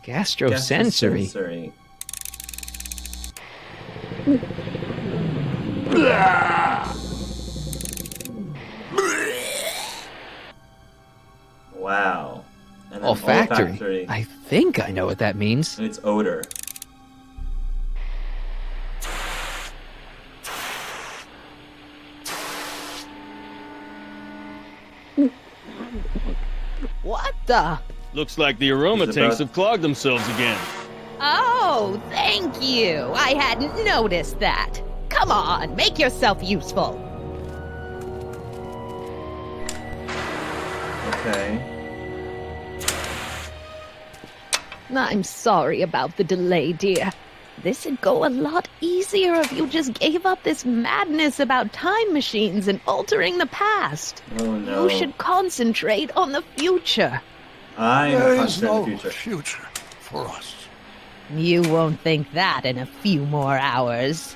Gastrosensory. Wow. And then olfactory. I think I know what that means. And it's odor. What the? Looks like the aroma tanks have clogged themselves again. Oh, thank you. I hadn't noticed that. Come on, make yourself useful. Okay. I'm sorry about the delay, dear. This'd go a lot easier if you just gave up this madness about time machines and altering the past. Oh no. You should concentrate on the future. I'm concentrating on the future. Future for us. You won't think that in a few more hours.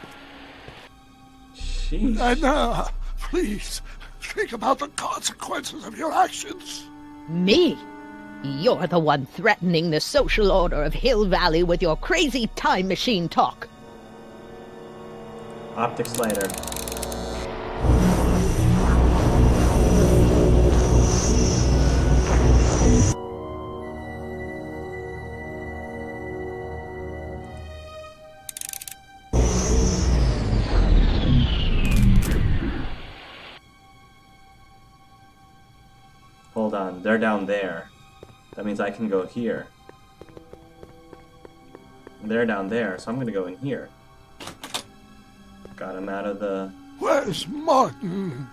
Sheesh. Edna, please, think about the consequences of your actions. Me? You're the one threatening the social order of Hill Valley with your crazy time machine talk. Optic slider. Hold on, they're down there. That means I can go here. They're down there, so I'm gonna go in here. Got him out of the... Where's Martin?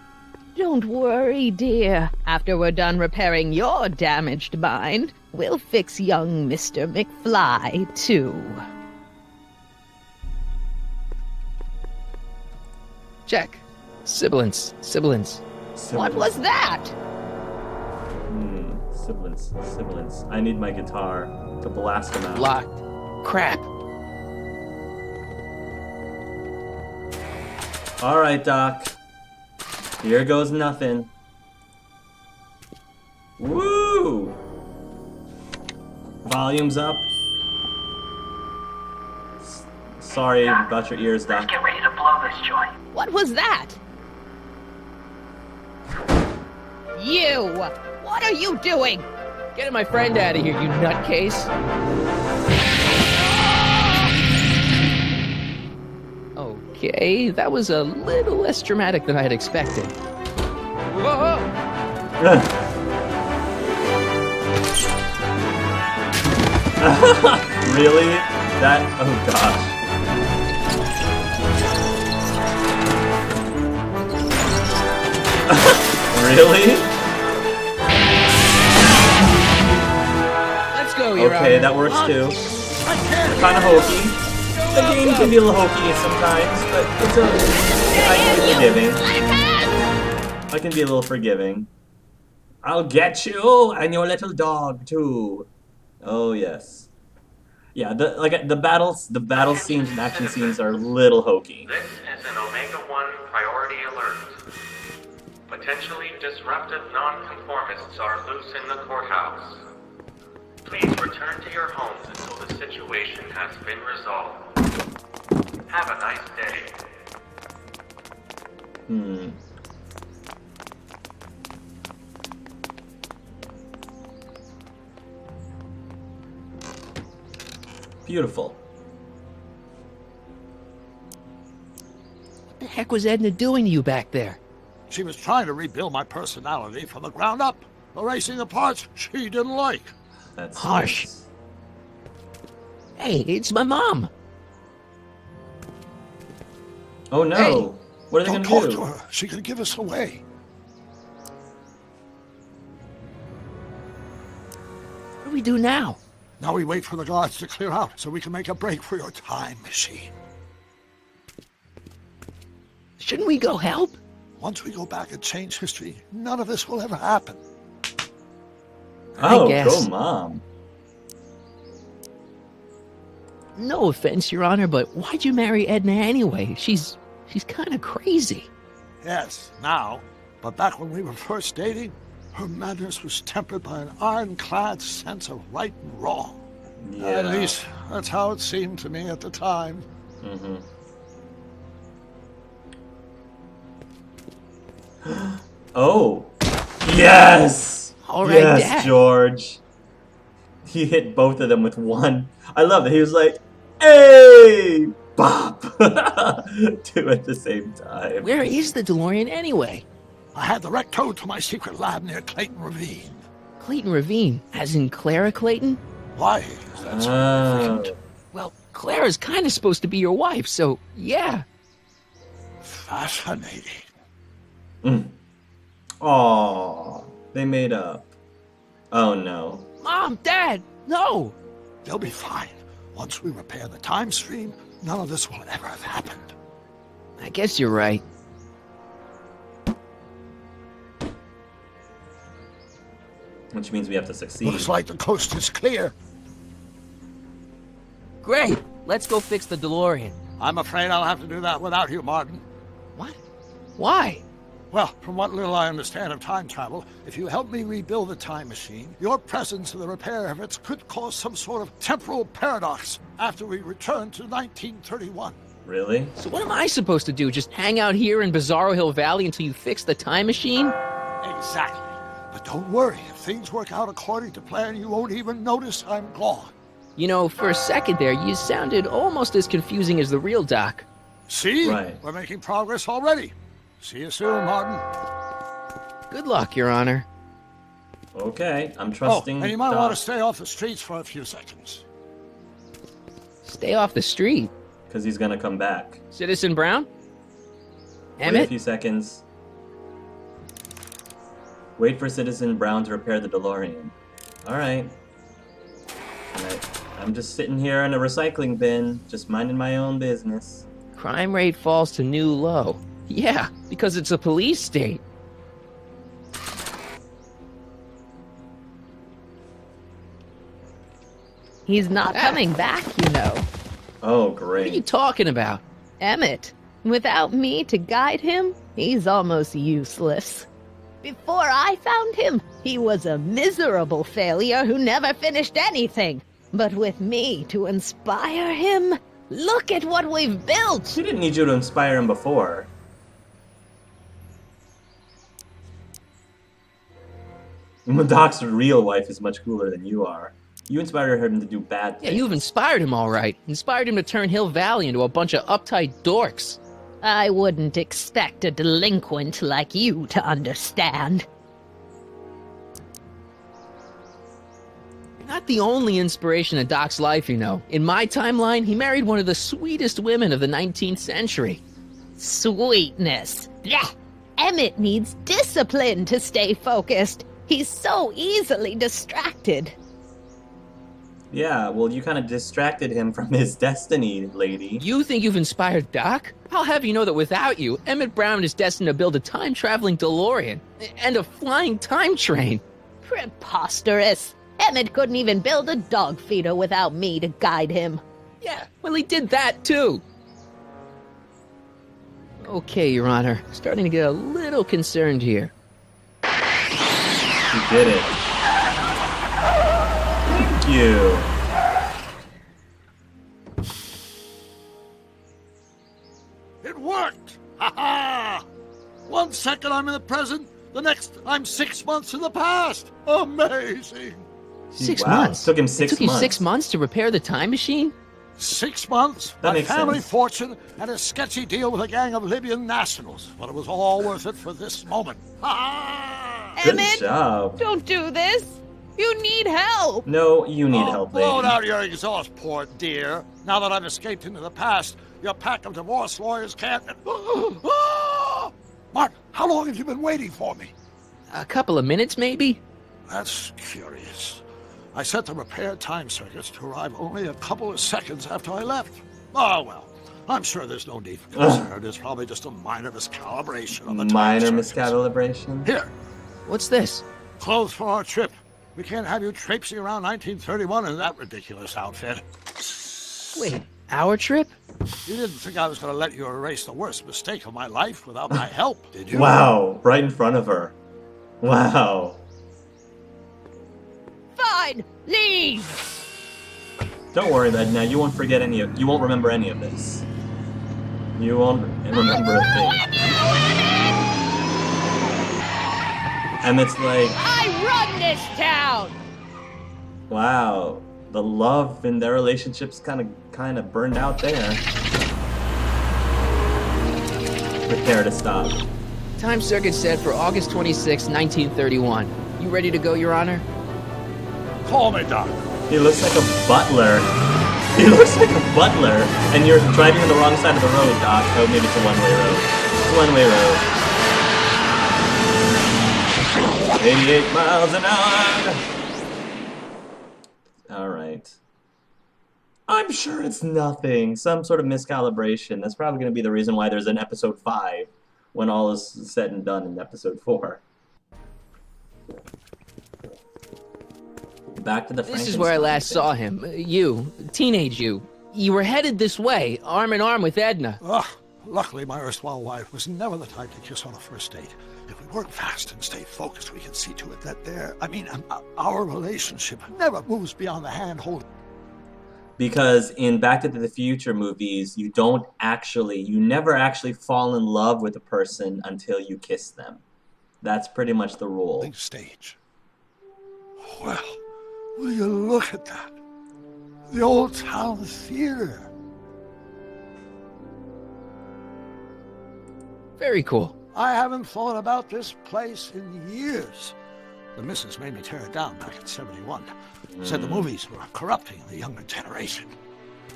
Don't worry, dear. After we're done repairing your damaged mind, we'll fix young Mr. McFly, too. Check. Sibilance. What was that? Sibilance. I need my guitar to blast him out. Locked. Crap. Alright, Doc. Here goes nothing. Woo! Volume's up. Sorry about your ears, Doc. Let's get ready to blow this joint. What was that? You! What are you doing? Getting my friend out of here, you nutcase. Okay, that was a little less dramatic than I had expected. Whoa! Really? That? Oh gosh. Really? Let's go, Your Okay, Honor. that works too. Kind of hokey. The game can be a little hokey sometimes, but it's I can be forgiving. I can be a little forgiving. I'll get you and your little dog too. Oh yes. Yeah, the battle scenes and action scenes are a little hokey. This is an Omega-1 priority alert. Potentially disruptive nonconformists are loose in the courthouse. Please return to your homes until the situation has been resolved. Have a nice day. Beautiful. What the heck was Edna doing to you back there? She was trying to rebuild my personality from the ground up, erasing the parts she didn't like. That's Hush. nice. Hey, it's my mom. Oh no! Hey, what are they Don't gonna talk do? to her. She can give us away. What do we do now? Now we wait for the guards to clear out so we can make a break for your time machine. Shouldn't we go help? Once we go back and change history, none of this will ever happen. Oh, I guess. go mom. No offense, Your Honor, but why'd you marry Edna anyway? She's kind of crazy. Yes, now. But back when we were first dating, her madness was tempered by an ironclad sense of right and wrong. Yeah. That's how it seemed to me at the time. Mm-hmm. Oh! Yes! All right, yes, Dad. George. He hit both of them with one. I love it. He was like, hey! Bop! Two at the same time. Where is the DeLorean anyway? I had the wreck towed to my secret lab near Clayton Ravine. Clayton Ravine, as in Clara Clayton? Why is that so Oh. different? Well, Clara's kind of supposed to be your wife, so yeah. Fascinating. Aww. They made up. Oh no. Mom, Dad, no! They'll be fine. Once we repair the time stream, none of this will ever have happened. I guess you're right. Which means we have to succeed. Looks like the coast is clear. Great, let's go fix the DeLorean. I'm afraid I'll have to do that without you, Martin. What? Why? Well, from what little I understand of time travel, if you help me rebuild the time machine, your presence in the repair efforts could cause some sort of temporal paradox after we return to 1931. Really? So what am I supposed to do? Just hang out here in Bizarro Hill Valley until you fix the time machine? Exactly. But don't worry, if things work out according to plan, you won't even notice I'm gone. You know, for a second there, you sounded almost as confusing as the real Doc. See? Right. We're making progress already. See you soon, Martin. Good luck, Your Honor. Okay, I'm trusting. and you might Doc. want to stay off the streets for a few seconds. Stay off the street. Because he's gonna come back. Citizen Brown? Wait a Emmett? few seconds. Wait for Citizen Brown to repair the DeLorean. Alright. I'm just sitting here in a recycling bin, just minding my own business. Crime rate falls to new low. Yeah, because it's a police state. He's not coming back, you know. Oh, What are you great. talking about? Emmett, without me to guide him, he's almost useless. Before I found him, he was a miserable failure who never finished anything. But with me to inspire him, look at what we've built! She didn't need you to inspire him before. Doc's real wife is much cooler than you are. You inspired him to do bad Yeah, things. you've inspired him all right. Inspired him to turn Hill Valley into a bunch of uptight dorks. I wouldn't expect a delinquent like you to understand. You're not the only inspiration in Doc's life, you know. In my timeline, he married one of the sweetest women of the 19th century. Sweetness. Blech. Emmett needs discipline to stay focused. He's so easily distracted. Yeah, well, you kind of distracted him from his destiny, lady. You think you've inspired Doc? I'll have you know that without you, Emmett Brown is destined to build a time-traveling DeLorean and a flying time train. Preposterous. Emmett couldn't even build a dog feeder without me to guide him. Yeah, well, he did that too. Okay, Your Honor. Starting to get a little concerned here. You did it. Thank you. It worked! Ha ha! 1 second I'm in the present, the next I'm 6 months in the past. Amazing! 6 Wow, months? it took him It 6 took you months. 6 months to repair the time machine? 6 months, That a makes family sense. fortune, and a sketchy deal with a gang of Libyan nationals. But it was all worth it for this moment. Ha ha! Good Emmett, job. don't do this. You need help. No, you need help, Blow lady. out your exhaust, poor dear. Now that I've escaped into the past, your pack of divorce lawyers can't... Martin, how long have you been waiting for me? A couple of minutes, maybe? That's curious. I set the repair time circuits to arrive only a couple of seconds after I left. Oh, well. I'm sure there's no need for concern. It's probably just a minor miscalibration of the time Minor circuits. miscalibration. Here, What's this? clothes for our trip. We can't have you traipsing around 1931 in that ridiculous outfit. Wait, our trip? You didn't think I was going to let you erase the worst mistake of my life without my help, did you? Wow, right in front of her. Wow. Fine, leave. Don't worry, Edna. You won't forget you won't remember any of this. You won't remember a thing. Emmett's like, I run this town! wow, the love in their relationship's kind of burned out there. Prepare to stop. Time circuit set for August 26, 1931. You ready to go, Your Honor? Call me, Doc. He looks like a butler. He looks like a butler. And you're driving on the wrong side of the road, Doc. Oh, maybe it's a one-way road. It's a one-way road. 88 miles an hour. Alright. I'm sure it's nothing. Some sort of miscalibration. That's probably going to be the reason why there's an episode 5 when all is said and done in episode 4. Back to the This is where I last saw him. You, teenage you. You were headed this way, arm in arm with Edna. Luckily, my erstwhile wife was never the type to kiss on a first date. If we work fast and stay focused, we can see to it that our relationship never moves beyond the hand-holding. Because in Back to the Future movies, you never actually fall in love with a person until you kiss them. That's pretty much the rule. Stage. Well, will you look at that? The old town theater. Very cool. I haven't thought about this place in years. The missus made me tear it down back in '71. Said the movies were corrupting the younger generation.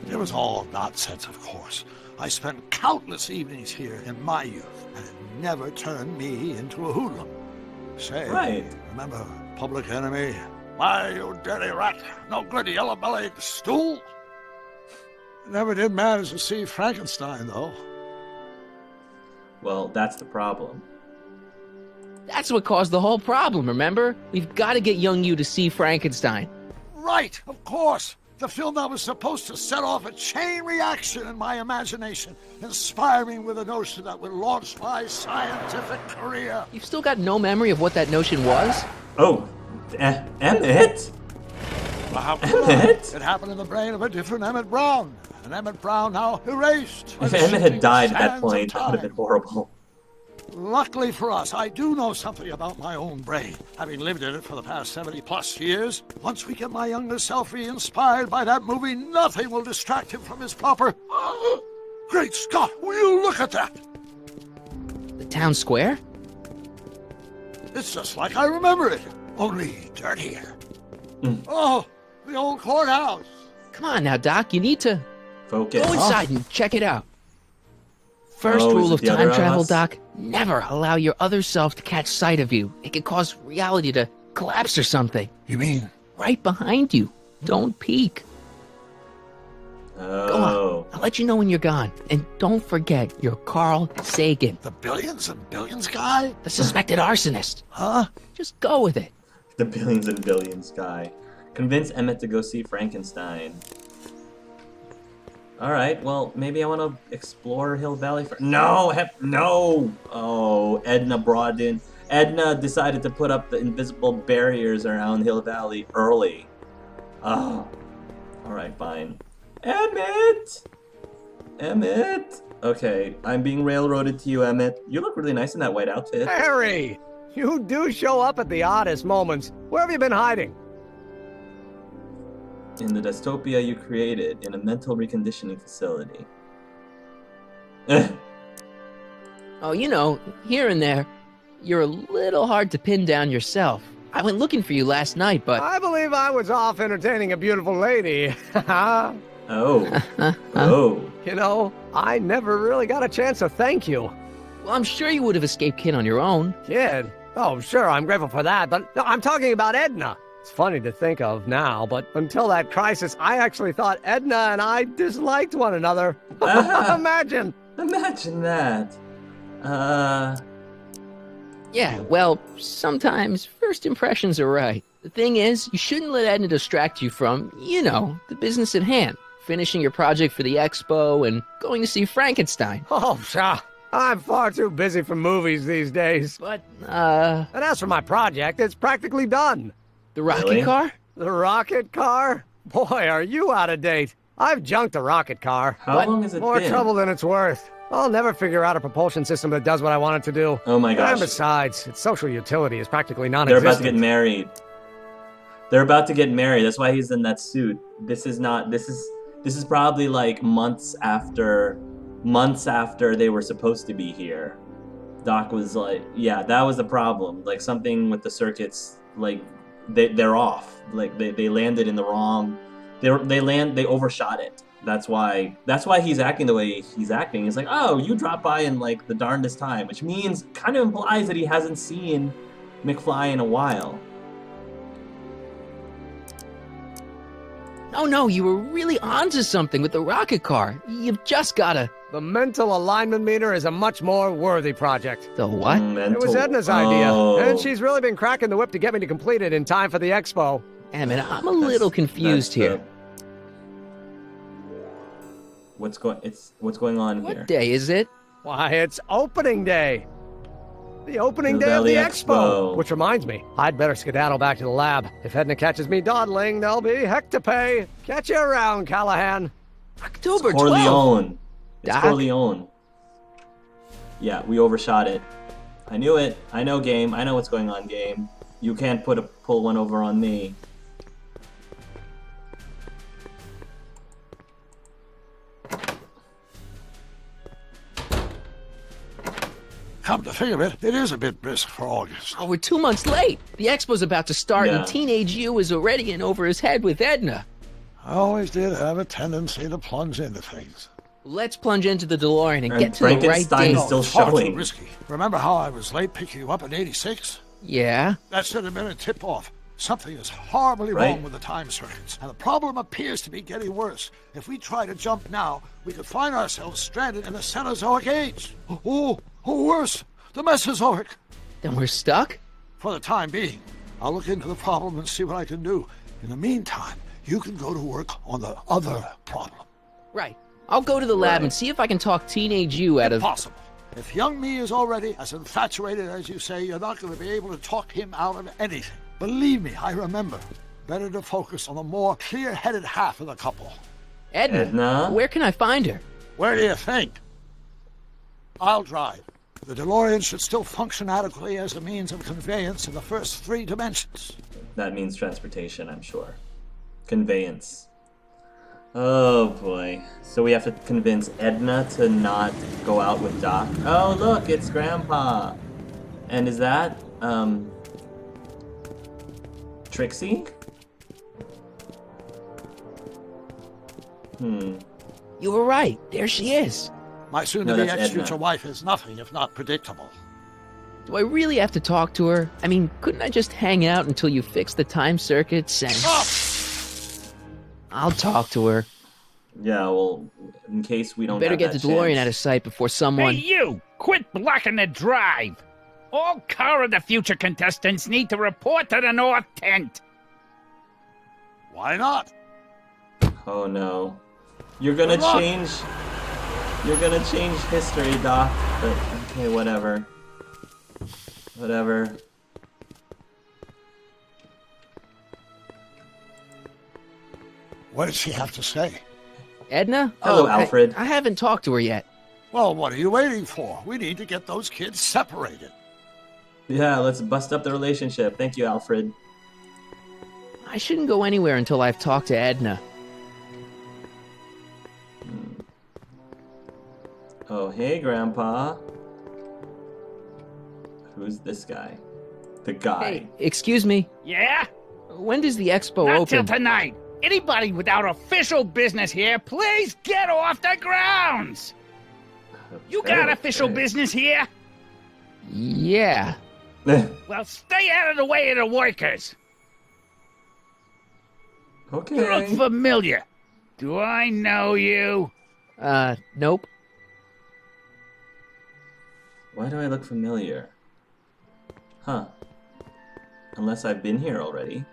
It was all nonsense, of course. I spent countless evenings here in my youth, and it never turned me into a hoodlum. Say, right. Remember Public Enemy? Why, you dirty rat, no good yellow-bellied stool? Never did manage to see Frankenstein, though. Well, that's the problem. That's what caused the whole problem, remember? We've got to get young you to see Frankenstein. Right, of course. The film that was supposed to set off a chain reaction in my imagination, inspiring with a notion that would launch my scientific career. You've still got no memory of what that notion was? Oh, Emmett? Emmett? It happened in the brain of a different Emmett Brown. An Emmett Brown now erased. If Emmett had died at that point, that would have been horrible. Luckily for us, I do know something about my own brain, having lived in it for the past 70-plus years. Once we get my younger self re-inspired by that movie, nothing will distract him from his proper... Great Scott, will you look at that? The town square? It's just like I remember it, only dirtier. Oh, the old courthouse. Come on now, Doc, you need to... Focus. Go inside and check it out. First rule of time travel, Doc, never allow your other self to catch sight of you. It could cause reality to collapse or something. You mean? Right behind you. Don't peek. Oh. Go on. I'll let you know when you're gone. And don't forget, you're Carl Sagan. The billions and billions guy? The suspected arsonist. Huh? Just go with it. The billions and billions guy. Convince Emmett to go see Frankenstein. Alright, well, maybe I want to explore Hill Valley first. No! No! Oh, Edna decided to put up the invisible barriers around Hill Valley early. Oh. Alright, fine. Emmett! Okay, I'm being railroaded to you, Emmett. You look really nice in that white outfit. Harry! You do show up at the oddest moments. Where have you been hiding? In the dystopia you created in a mental reconditioning facility. Oh, you know, here and there, you're a little hard to pin down yourself. I went looking for you last night, but... I believe I was off entertaining a beautiful lady. Oh. Oh. You know, I never really got a chance to thank you. Well, I'm sure you would have escaped Kid on your own. Kid? Oh, sure, I'm grateful for that, but no, I'm talking about Edna. It's funny to think of now, but until that crisis, I actually thought Edna and I disliked one another. Imagine! Imagine that. Yeah, well, sometimes first impressions are right. The thing is, you shouldn't let Edna distract you from, you know, the business at hand. Finishing your project for the expo and going to see Frankenstein. Oh, pshaw. I'm far too busy for movies these days. But, And as for my project, it's practically done. The rocket car? The rocket car? Boy, are you out of date. I've junked a rocket car. How long has it More been? trouble than it's worth. I'll never figure out a propulsion system that does what I want it to do. Oh my gosh. And besides, its social utility is practically They're non-existent. about to get married. They're about to get married. That's why he's in that suit. This is probably like months after they were supposed to be here. Doc was like, yeah, that was the problem. Like something with the circuits, like they're off. Like they landed in the wrong. They overshot it. That's why he's acting the way he's acting. He's like, oh, you dropped by in like the darndest time, which means kind of implies that he hasn't seen McFly in a while. Oh no, you were really onto something with the rocket car. You've just gotta... The mental alignment meter is a much more worthy project. The what? It was Edna's idea, and she's really been cracking the whip to get me to complete it in time for the expo. Damn it, I'm a little confused here. What's going on here? What day is it? Why, it's opening day. The opening day of the expo. Which reminds me, I'd better skedaddle back to the lab. If Edna catches me dawdling, there'll be heck to pay. Catch you around, Callahan. October 12th. Corleone. It's Doc? Corleone. Yeah, we overshot it. I knew it. I know, game. I know what's going on, game. You can't pull one over on me. Come to think of it, it is a bit brisk for August. Oh, we're 2 months late. The expo's about to start, Yeah. and Teenage You is already in over his head with Edna. I always did have a tendency to plunge into things. Let's plunge into the DeLorean and And get to the right Frankenstein date. is still Far too showing. risky. Remember how I was late picking you up in '86? Yeah? That should have been a tip-off. Something is horribly Right. wrong with the time circuits, and the problem appears to be getting worse. If we try to jump now, we could find ourselves stranded in the Cenozoic age. Oh, worse, the Mesozoic. Then we're stuck? For the time being, I'll look into the problem and see what I can do. In the meantime, you can go to work on the other problem. Right. I'll go to the lab Right. and see if I can talk Teenage You out of... Impossible. If young me is already as infatuated as you say, you're not going to be able to talk him out of anything. Believe me, I remember. Better to focus on the more clear-headed half of the couple. Edna? Where can I find her? Where do you think? I'll drive. The DeLorean should still function adequately as a means of conveyance in the first 3 dimensions. That means transportation, I'm sure. Conveyance. Oh boy. So we have to convince Edna to not go out with Doc. Oh look, it's Grandpa. And is that, Trixie? You were right. There she is. My soon-to-be that's ex-future Edna. wife is nothing if not predictable. Do I really have to talk to her? I mean, couldn't I just hang out until you fix the time circuits and... Oh! I'll talk to her. Yeah, well, in case we don't Better have get the that DeLorean chance. out of sight before someone... Hey, you! Quit blocking the drive! All car of the future contestants need to report to the North Tent. Why not? Oh no. You're gonna Good luck. change... You're gonna change history, Doc. But, okay, whatever. Whatever. What did she have to say? Edna? Hello, Alfred. I haven't talked to her yet. Well, what are you waiting for? We need to get those kids separated. Yeah, let's bust up the relationship. Thank you, Alfred. I shouldn't go anywhere until I've talked to Edna. Oh, hey, Grandpa. Who's this guy? The guy. Hey, excuse me. Yeah? When does the expo Not till open? tonight. Anybody without official business here, please get off the grounds! You got official business here? Yeah. Well, stay out of the way of the workers. You look Okay. familiar. Do I know you? Nope. Why do I look familiar? Huh. Unless I've been here already.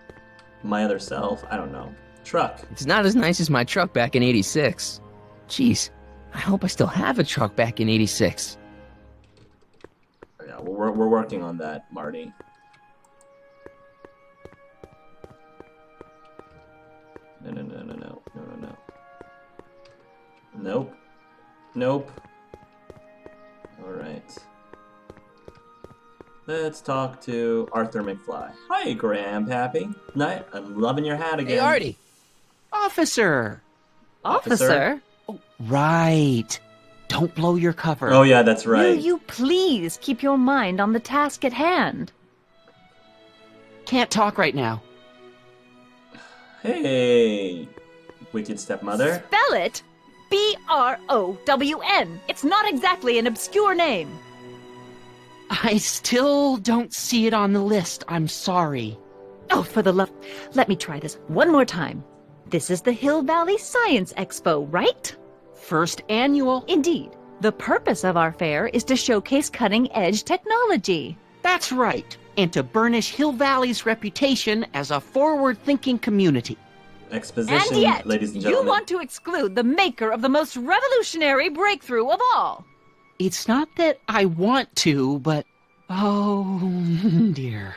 My other self, I don't know. Truck. It's not as nice as my truck back in 86. Jeez, I hope I still have a truck back in 86. Yeah, we're working on that, Marty. No, no, no, no, no, no, no, no. Nope. Nope. Alright. Let's talk to Arthur McFly. Hi, Grandpappy. Night. I'm loving your hat again. Hey, Artie. Officer! Officer? Oh, right. Don't blow your cover. Oh, yeah, that's right. Will you please keep your mind on the task at hand? Can't talk right now. Hey, wicked stepmother. Spell it B-R-O-W-N. It's not exactly an obscure name. I still don't see it on the list. I'm sorry. Oh, for the love... Let me try this one more time. This is the Hill Valley Science Expo, right? First annual. Indeed. The purpose of our fair is to showcase cutting-edge technology. That's right. And to burnish Hill Valley's reputation as a forward-thinking community. Exposition, And yet, ladies and you gentlemen. want to exclude the maker of the most revolutionary breakthrough of all. It's not that I want to, but... Oh, dear.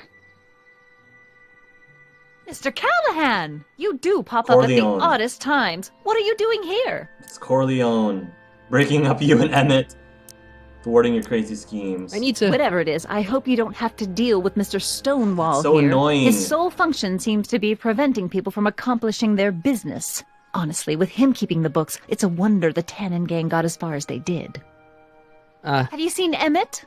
Mr. Callahan, you do pop up at the Corleone. oddest times. What are you doing here? It's Corleone. Breaking up you and Emmett. Thwarting your crazy schemes. I need to... Whatever it is, I hope you don't have to deal with Mr. Stonewall So here. annoying. His sole function seems to be preventing people from accomplishing their business. Honestly, with him keeping the books, it's a wonder the Tannen gang got as far as they did. Have you seen Emmett?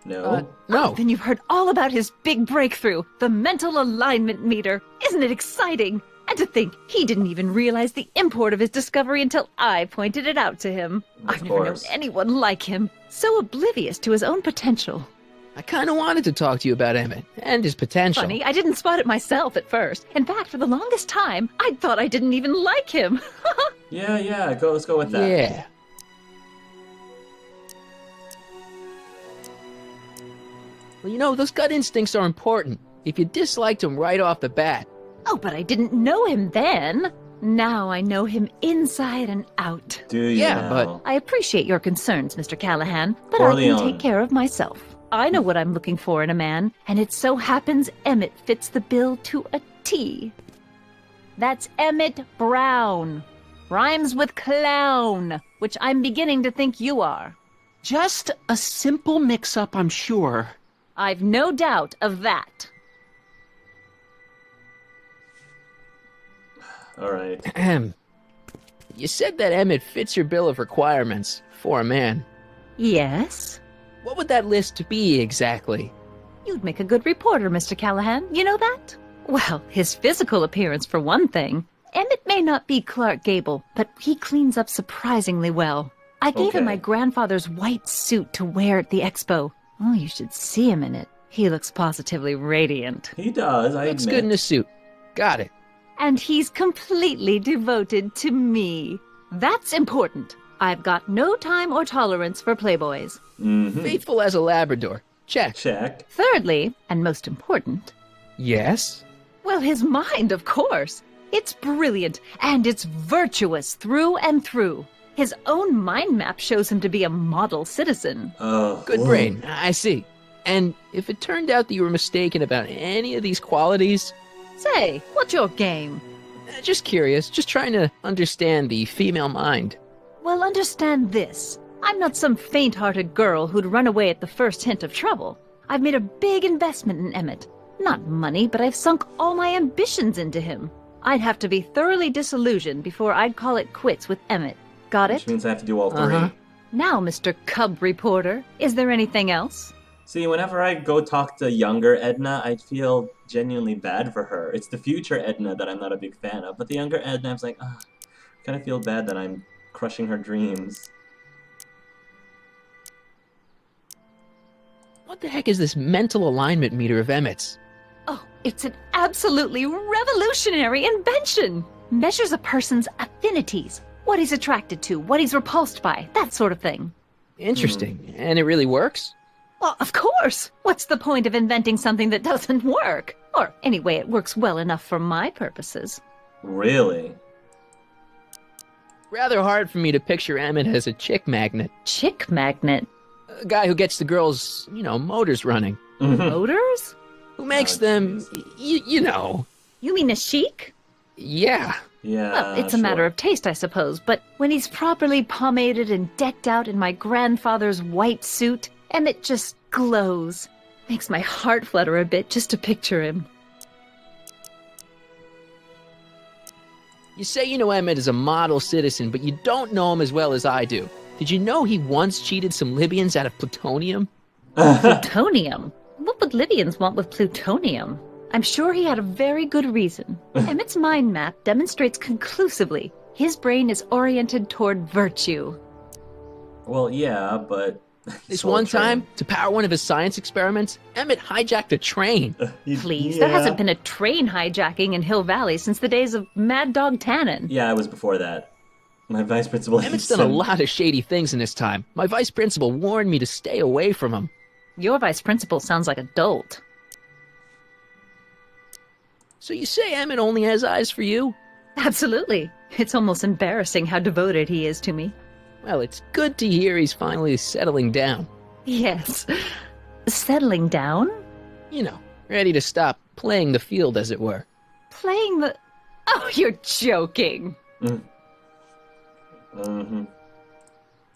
No. No. Then you've heard all about his big breakthrough, the mental alignment meter. Isn't it exciting? And to think, he didn't even realize the import of his discovery until I pointed it out to him. I've never known anyone like him, so oblivious to his own potential. I kind of wanted to talk to you about Emmett and his potential. Funny, I didn't spot it myself at first. In fact, for the longest time, I thought I didn't even like him. Yeah, let's go with that. Yeah. Well, you know, those gut instincts are important. If you disliked him right off the bat. Oh, but I didn't know him then. Now I know him inside and out. Do you Yeah, now? but- I appreciate your concerns, Mr. Callahan, but Corleone. I can take care of myself. I know what I'm looking for in a man, and it so happens Emmett fits the bill to a T. That's Emmett Brown. Rhymes with clown, which I'm beginning to think you are. Just a simple mix-up, I'm sure. I've no doubt of that. All right. Ahem. You said that Emmett fits your bill of requirements for a man. Yes? What would that list be exactly? You'd make a good reporter, Mr. Callahan. You know that? Well, his physical appearance, for one thing. Emmett may not be Clark Gable, but he cleans up surprisingly well. I gave him Okay. my grandfather's white suit to wear at the expo. Oh, you should see him in it. He looks positively radiant. He does, I Looks admit. good in a suit. Got it. And he's completely devoted to me. That's important. I've got no time or tolerance for playboys. Mm-hmm. Faithful as a Labrador. Check. Check. Thirdly, and most important, Yes? well, his mind, of course. It's brilliant, and it's virtuous through and through. His own mind map shows him to be a model citizen. Oh, Good ooh. brain. I see. And if it turned out that you were mistaken about any of these qualities, Say, what's your game? just curious, just trying to understand the female mind. Well, understand this. I'm not some faint-hearted girl who'd run away at the first hint of trouble. I've made a big investment in Emmett. Not money, but I've sunk all my ambitions into him. I'd have to be thoroughly disillusioned before I'd call it quits with Emmett. Got Which it? means I have to do all three. Uh-huh. Now, Mr. Cub Reporter, is there anything else? See, whenever I go talk to younger Edna, I feel genuinely bad for her. It's the future Edna that I'm not a big fan of, but the younger Edna, I'm like, I kind of feel bad that I'm crushing her dreams. What the heck is this mental alignment meter of Emmett's? Oh, it's an absolutely revolutionary invention! Measures a person's affinities, what he's attracted to, what he's repulsed by, that sort of thing. Interesting. And it really works? Well, of course! What's the point of inventing something that doesn't work? Or, anyway, it works well enough for my purposes. Really? Rather hard for me to picture Emmett as a chick magnet. Chick magnet. A guy who gets the girls, motors running. Mm-hmm. Motors? Who makes Oh, them, jeez. you know. You mean a chic? Yeah. Yeah. Well, it's a matter sure. of taste, I suppose, but when he's properly pomaded and decked out in my grandfather's white suit, Emmett just glows. Makes my heart flutter a bit just to picture him. You say you know Emmett is a model citizen, but you don't know him as well as I do. Did you know he once cheated some Libyans out of plutonium? Plutonium? What would Libyans want with plutonium? I'm sure he had a very good reason. Emmett's mind map demonstrates conclusively his brain is oriented toward virtue. Well, yeah, but This Soul one Train. time, to power one of his science experiments, Emmett hijacked a train. Please, yeah. there hasn't been a train hijacking in Hill Valley since the days of Mad Dog Tannen. Yeah, it was before that. My vice principal. Emmett's done a lot of shady things in his time. My vice principal warned me to stay away from him. Your vice principal sounds like a dolt. So you say Emmett only has eyes for you? Absolutely. It's almost embarrassing how devoted he is to me. Well, it's good to hear he's finally settling down. Yes. Settling down? You know, ready to stop playing the field, as it were. Playing the... Oh, you're joking. Mm-hmm.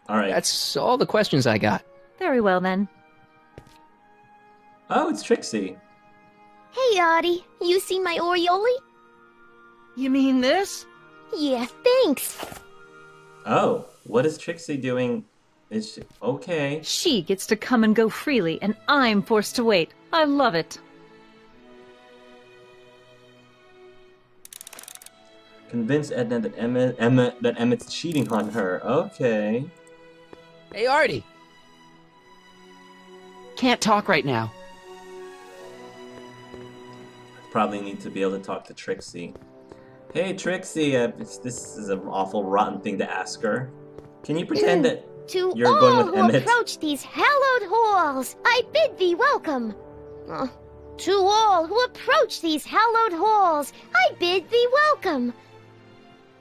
All right. That's all the questions I got. Very well, then. Oh, it's Trixie. Hey, Artie. You see my Oriole? You mean this? Yeah, thanks. Oh, what is Trixie doing? Is she... Okay. She gets to come and go freely, and I'm forced to wait. I love it. Convince Edna that Emmett's cheating on her. Okay. Hey, Artie. Can't talk right now. Probably need to be able to talk to Trixie. Hey, Trixie, this is an awful rotten thing to ask her. Can you pretend that To you're all going with who Emmett? approach these hallowed halls, I bid thee welcome. To all who approach these hallowed halls, I bid thee welcome.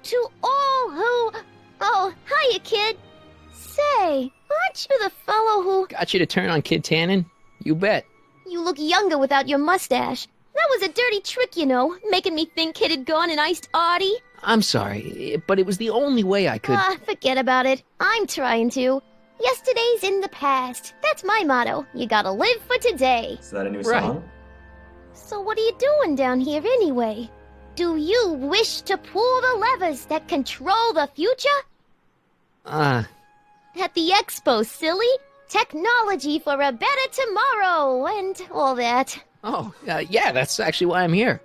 To all who... Oh, hiya, kid. Say, aren't you the fellow who... Got you to turn on Kid Tannen? You bet. You look younger without your mustache. That was a dirty trick, you know, making me think Kid had gone and iced Artie. I'm sorry, but it was the only way I could... Forget about it. I'm trying to. Yesterday's in the past. That's my motto. You gotta live for today. Is that a new Right. song? So what are you doing down here anyway? Do you wish to pull the levers that control the future? At the Expo, silly. Technology for a better tomorrow and all that. Oh, yeah, that's actually why I'm here.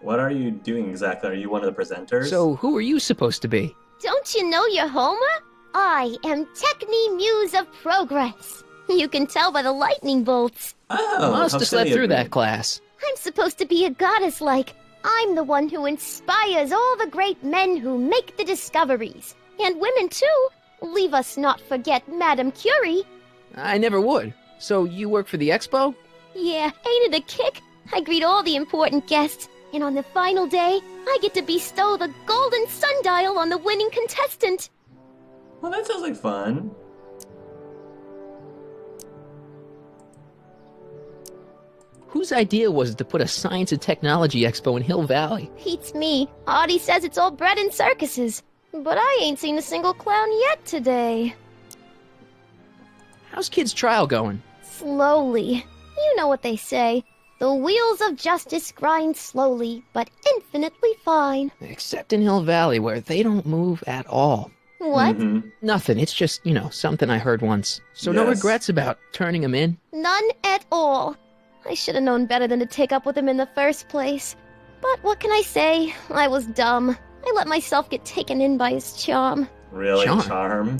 What are you doing exactly? Are you one of the presenters? So who are you supposed to be? Don't you know your Homer? I am Techni Muse of Progress. You can tell by the lightning bolts. Oh, Must how have slept silly through of me. that class. I'm supposed to be a goddess-like. I'm the one who inspires all the great men who make the discoveries. And women, too. Leave us not forget Madame Curie. I never would. So you work for the Expo? Yeah, ain't it a kick? I greet all the important guests, and on the final day, I get to bestow the golden sundial on the winning contestant. Well, that sounds like fun. Whose idea was it to put a science and technology expo in Hill Valley? Beats me. Artie says it's all bred in circuses. But I ain't seen a single clown yet today. How's Kid's trial going? Slowly. You know what they say. The wheels of justice grind slowly, but infinitely fine. Except in Hill Valley, where they don't move at all. What? Mm-hmm. Nothing. It's just, something I heard once. So no Yes. regrets about turning him in? None at all. I should have known better than to take up with him in the first place. But what can I say? I was dumb. I let myself get taken in by his charm. Really? Charm. Charm?